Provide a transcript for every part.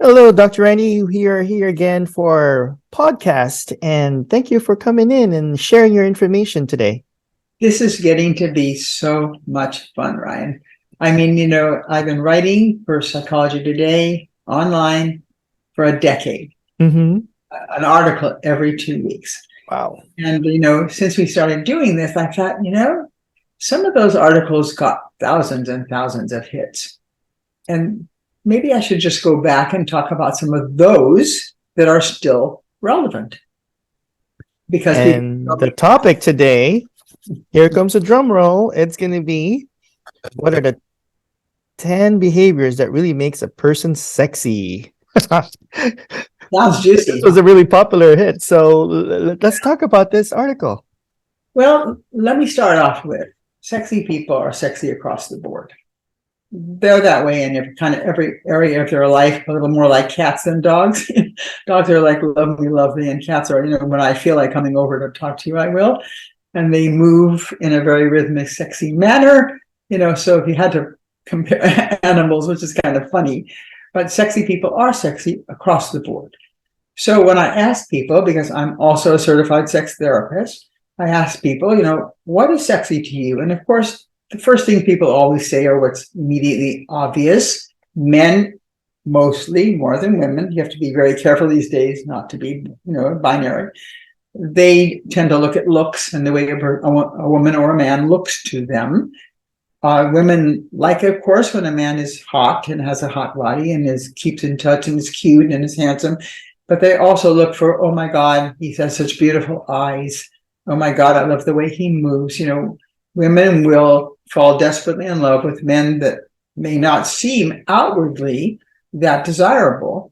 Hello, Dr. Randy. We are here again for podcast, and thank you for coming in and sharing your information today. This is getting to be so much fun, Ryan. I mean, I've been writing for Psychology Today online for a decade, Mm-hmm. an article every 2 weeks. Wow. And, since we started doing this, I thought, some of those articles got thousands and thousands of hits. And maybe I should just go back and talk about some of those that are still relevant. Because the topic today, here comes a drum roll. It's going to be, what are the 10 behaviors that really makes a person sexy? Sounds juicy. This was a really popular hit. So let's talk about this article. Well, let me start off with sexy people are sexy across the board. They're that way in kind of every area of their life, a little more like cats than dogs. Dogs are like lovely, and cats are, when I feel like coming over to talk to you, I will. And they move in a very rhythmic, sexy manner, so if you had to compare animals, which is kind of funny, but sexy people are sexy across the board. So when I ask people, because I'm also a certified sex therapist, I ask people, what is sexy to you? And of course, the first thing people always say are what's immediately obvious. Men, mostly, more than women. You have to be very careful these days not to be, binary. They tend to look at looks and the way a woman or a man looks to them. Women like, of course, when a man is hot and has a hot body and keeps in touch and is cute and is handsome. But they also look for, oh my God, he has such beautiful eyes. Oh my God, I love the way he moves. Women will fall desperately in love with men that may not seem outwardly that desirable,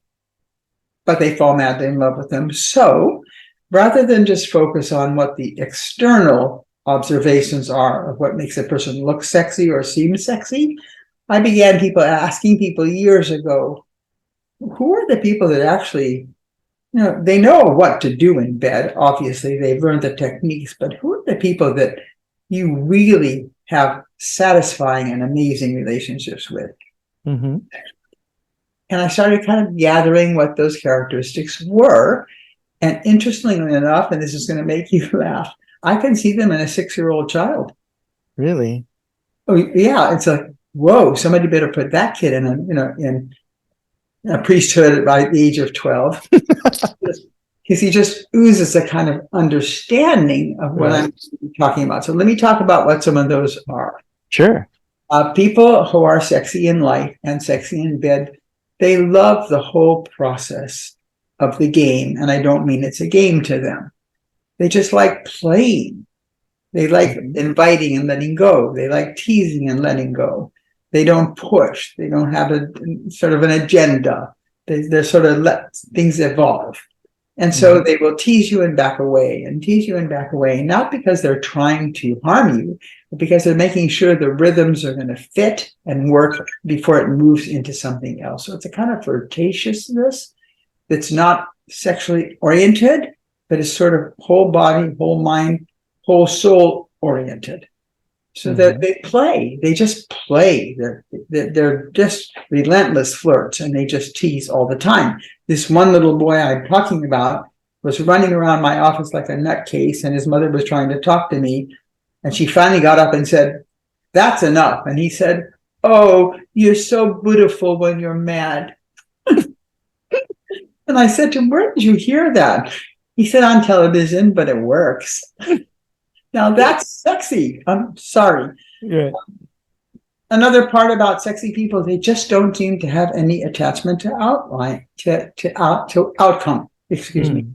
but they fall madly in love with them. So rather than just focus on what the external observations are of what makes a person look sexy or seem sexy, I began asking people years ago, who are the people that actually, they know what to do in bed. Obviously, they've learned the techniques, but who are the people that you really have satisfying and amazing relationships with? Mm-hmm. And I started kind of gathering what those characteristics were. And interestingly enough, and this is going to make you laugh, I can see them in a 6-year-old child. Really? Oh, yeah. It's like, whoa, somebody better put that kid in a priesthood by the age of 12. Because he just oozes a kind of understanding of what I'm talking about. So let me talk about what some of those are. Sure. People who are sexy in life and sexy in bed, they love the whole process of the game. And I don't mean it's a game to them. They just like playing. They like inviting and letting go. They like teasing and letting go. They don't push. They don't have a sort of an agenda. They're sort of let things evolve. And so they will tease you and back away and tease you and back away, not because they're trying to harm you, but because they're making sure the rhythms are going to fit and work before it moves into something else. So it's a kind of flirtatiousness that's not sexually oriented, but is sort of whole body, whole mind, whole soul oriented. So that they play, they just play. They're just relentless flirts, and they just tease all the time. This one little boy I'm talking about was running around my office like a nutcase, and his mother was trying to talk to me, and she finally got up and said, "That's enough." And he said, "Oh, you're so beautiful when you're mad." And I said to him, "Where did you hear that?" He said, "On television, but it works." Now that's sexy. I'm sorry. Yeah. Another part about sexy people, they just don't seem to have any attachment to outcome. Excuse me.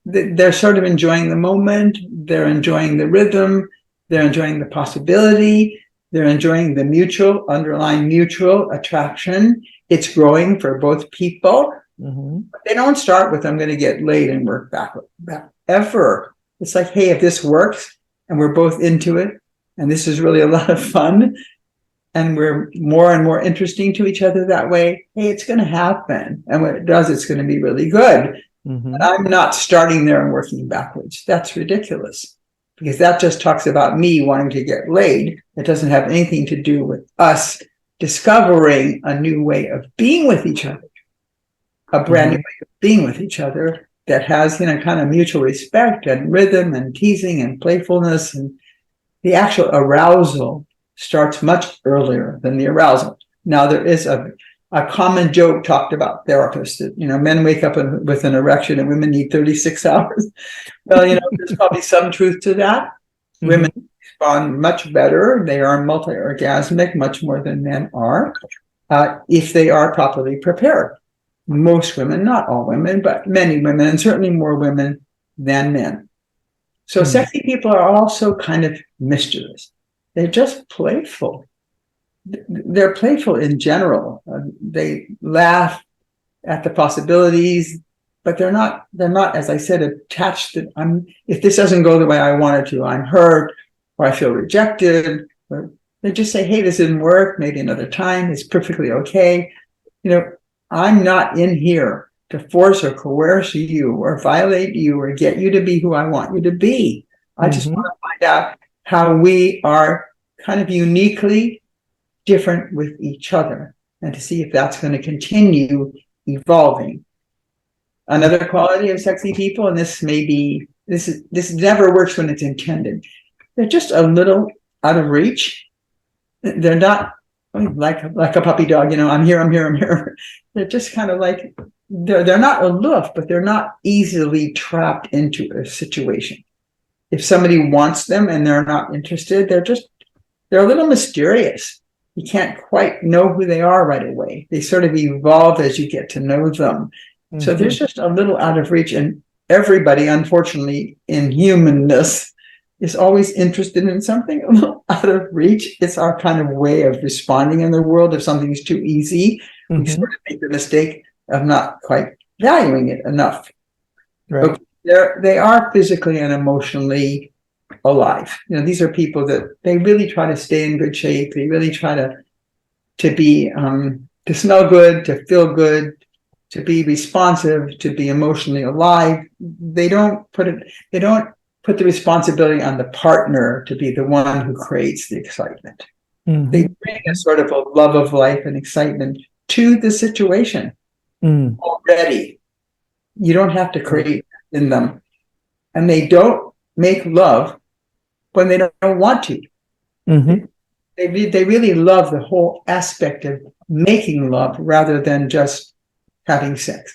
They're sort of enjoying the moment. They're enjoying the rhythm. They're enjoying the possibility. They're enjoying the underlying mutual attraction. It's growing for both people. They don't start with, I'm going to get laid and work back ever. It's like, hey, if this works, and we're both into it, and this is really a lot of fun, and we're more and more interesting to each other that way, hey, it's going to happen. And when it does, it's going to be really good. But I'm not starting there and working backwards. That's ridiculous, because that just talks about me wanting to get laid. It doesn't have anything to do with us discovering a new way of being with each other, a brand new way of being with each other that has, kind of mutual respect and rhythm and teasing and playfulness. And the actual arousal starts much earlier than the arousal. Now, there is a common joke talked about therapists that, men wake up with an erection and women need 36 hours. Well, there's probably some truth to that. Women respond much better. They are multi-orgasmic, much more than men are, if they are properly prepared. Most women, not all women, but many women, and certainly more women than men. So sexy people are also kind of mischievous. They're just playful. They're playful in general. They laugh at the possibilities, but they're not, as I said, attached to, if this doesn't go the way I want it to, I'm hurt, or I feel rejected, or they just say, hey, this didn't work, maybe another time, it's perfectly okay. I'm not in here to force or coerce you or violate you or get you to be who I want you to be. I just want to find out how we are kind of uniquely different with each other, and to see if that's going to continue evolving. Another quality of sexy people, and this never works when it's intended. They're just a little out of reach. They're not like a puppy dog, I'm here. They're just kind of like, they're not aloof, but they're not easily trapped into a situation. If somebody wants them and they're not interested, they're a little mysterious. You can't quite know who they are right away. They sort of evolve as you get to know them. So there's just a little out of reach, and everybody, unfortunately, in humanness is always interested in something a little out of reach. It's our kind of way of responding in the world. If something's too easy, we sort of make the mistake of not quite valuing it enough. Right. But they are physically and emotionally alive. These are people that they really try to stay in good shape. They really try to be to smell good, to feel good, to be responsive, to be emotionally alive. They don't put the responsibility on the partner to be the one who creates the excitement. They bring a sort of a love of life and excitement to the situation already. You don't have to create in them. And they don't make love when they don't want to. They really love the whole aspect of making love rather than just having sex.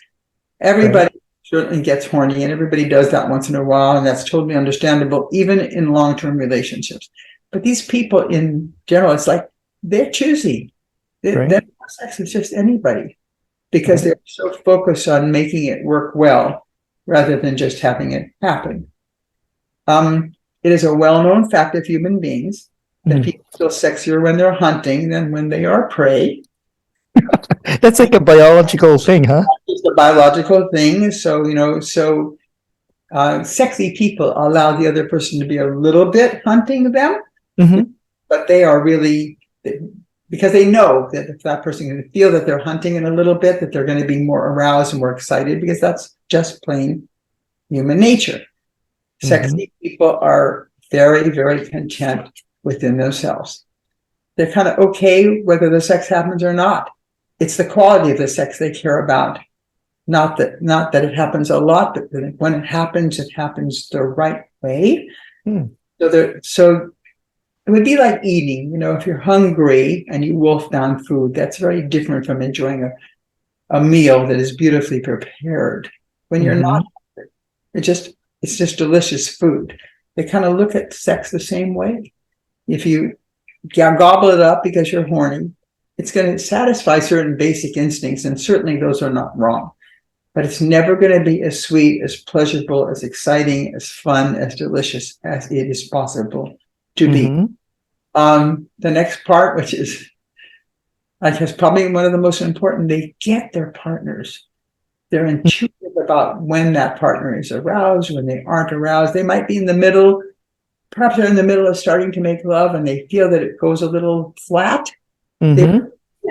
Everybody certainly gets horny, and everybody does that once in a while, and that's totally understandable, even in long-term relationships. But these people in general, it's like they're choosy. They're not sex with just anybody, because they're so focused on making it work well rather than just having it happen. It is a well-known fact of human beings that people feel sexier when they're hunting than when they are prey. That's like a biological thing, huh? It's a biological thing. So, sexy people allow the other person to be a little bit hunting them, but they are really, because they know that if that person can feel that they're hunting in a little bit, that they're going to be more aroused and more excited, because that's just plain human nature. Sexy people are very, very content within themselves. They're kind of okay whether the sex happens or not. It's the quality of the sex they care about. Not that it happens a lot, but when it happens the right way. So it would be like eating. If you're hungry and you wolf down food, that's very different from enjoying a meal that is beautifully prepared. When you're not, it's just delicious food. They kind of look at sex the same way. If you gobble it up because you're horny, it's going to satisfy certain basic instincts, and certainly those are not wrong. But it's never going to be as sweet, as pleasurable, as exciting, as fun, as delicious as it is possible to be. The next part, which is, I guess, probably one of the most important, they get their partners. They're intuitive about when that partner is aroused, when they aren't aroused. They might be in the middle. Perhaps they're in the middle of starting to make love and they feel that it goes a little flat. They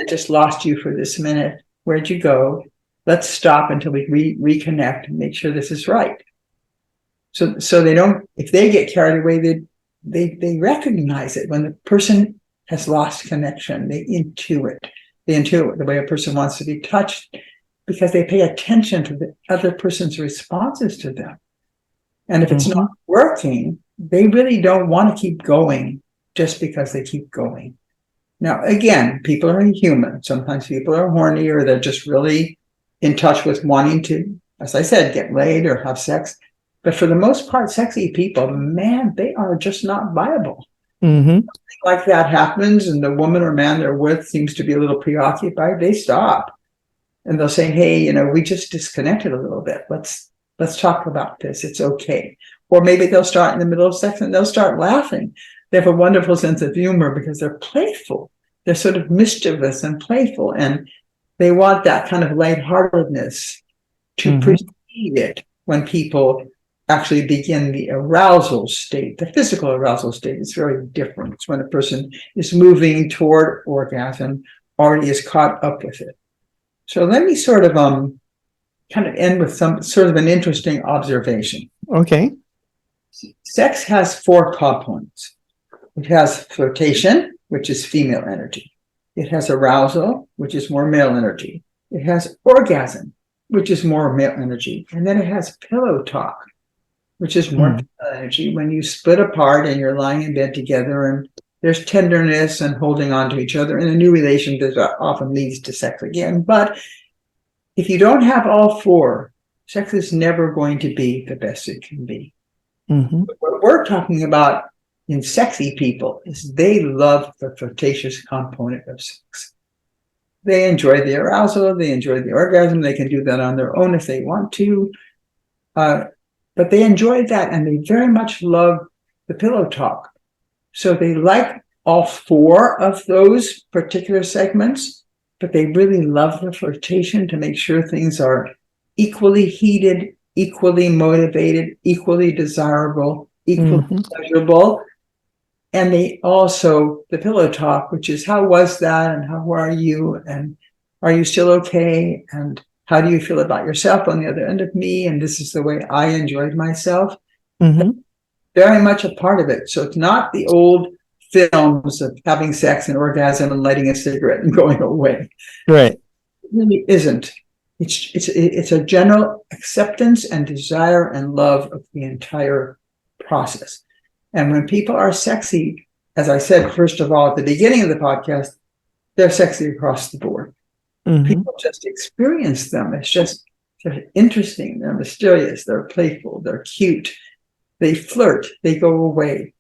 just lost you for this minute. Where'd you go? Let's stop until we reconnect and make sure this is right. So they don't, if they get carried away, they recognize it when the person has lost connection. They intuit the way a person wants to be touched. because they pay attention to the other person's responses to them. And if it's Mm-hmm. not working, they really don't want to keep going just because they keep going. Now, again, people are human. Sometimes people are horny, or they're just really in touch with wanting to, as I said, get laid or have sex. But for the most part, sexy people, man, they are just not viable. Mm-hmm. Like that happens, and the woman or man they're with seems to be a little preoccupied, they stop. And they'll say, hey, we just disconnected a little bit. Let's talk about this. It's okay. Or maybe they'll start in the middle of sex and they'll start laughing. They have a wonderful sense of humor because they're playful. They're sort of mischievous and playful, and they want that kind of lightheartedness to precede it when people actually begin the arousal state. The physical arousal state is very different. It's when a person is moving toward orgasm, already is caught up with it. So let me sort of kind of end with some sort of an interesting observation. Okay. Sex has 4 components. It has flirtation, which is female energy. It has arousal, which is more male energy. It has orgasm, which is more male energy. And then it has pillow talk, which is more female energy. When you split apart and you're lying in bed together, and there's tenderness and holding on to each other. In a new relationship, that often leads to sex again. But if you don't have all 4, sex is never going to be the best it can be. Mm-hmm. What we're talking about in sexy people is they love the flirtatious component of sex. They enjoy the arousal, they enjoy the orgasm, they can do that on their own if they want to. But they enjoy that, and they very much love the pillow talk. So they like all 4 of those particular segments, but they really love the flirtation to make sure things are equally heated, equally motivated, equally desirable, equally pleasurable. And they also, the pillow talk, which is, how was that? And how are you? And are you still okay? And how do you feel about yourself on the other end of me? And this is the way I enjoyed myself. Very much a part of it. So it's not the old films of having sex and orgasm and lighting a cigarette and going away. Right. It really isn't. It's a general acceptance and desire and love of the entire process. And when people are sexy, as I said, first of all, at the beginning of the podcast, they're sexy across the board. People just experience them. It's just, they're interesting. They're mysterious. They're playful. They're cute. They flirt. They go away.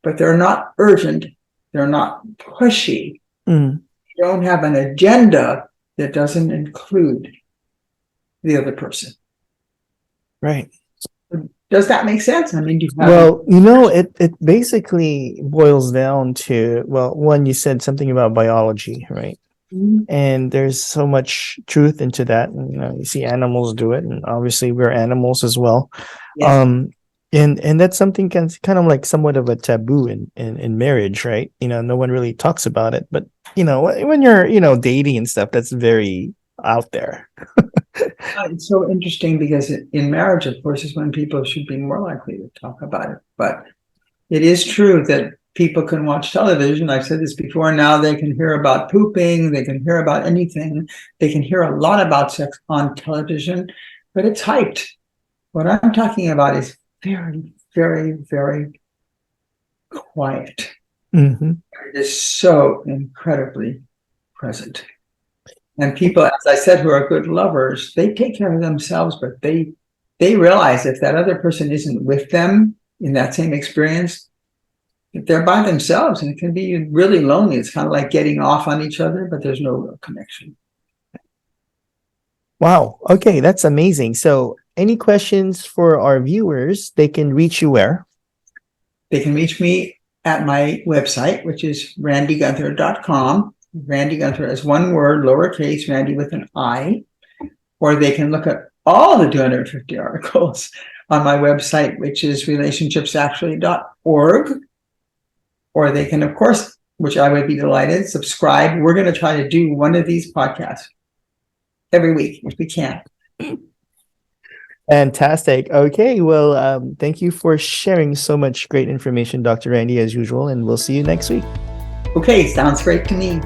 But they're not urgent. They're not pushy. They don't have an agenda that doesn't include the other person. Right. Does that make sense? I mean, well, it basically boils down to, well, one, you said something about biology, right? And there's so much truth into that. And, you see animals do it, and obviously we're animals as well. Yes. And that's something kind of like somewhat of a taboo in marriage, right? No one really talks about it, but when you're dating and stuff, that's very out there. It's so interesting because in marriage, of course, is when people should be more likely to talk about it. But it is true that people can watch television. I've said this before. Now they can hear about pooping. They can hear about anything. They can hear a lot about sex on television, but it's hyped. What I'm talking about is very, very, very quiet. It is so incredibly present. And people, as I said, who are good lovers, they take care of themselves, but they realize if that other person isn't with them in that same experience, they're by themselves, and it can be really lonely. It's kind of like getting off on each other, but there's no real connection. Wow. Okay, that's amazing. So any questions for our viewers, they can reach you where? They can reach me at my website, which is randygunther.com. Randy Gunther as one word, lowercase, Randy with an I. Or they can look at all the 250 articles on my website, which is relationshipsactually.org. Or they can, of course, which I would be delighted, subscribe. We're going to try to do one of these podcasts every week if we can. Fantastic. Okay, well, thank you for sharing so much great information, Dr. Randy, as usual, and we'll see you next week. Okay, sounds great to me.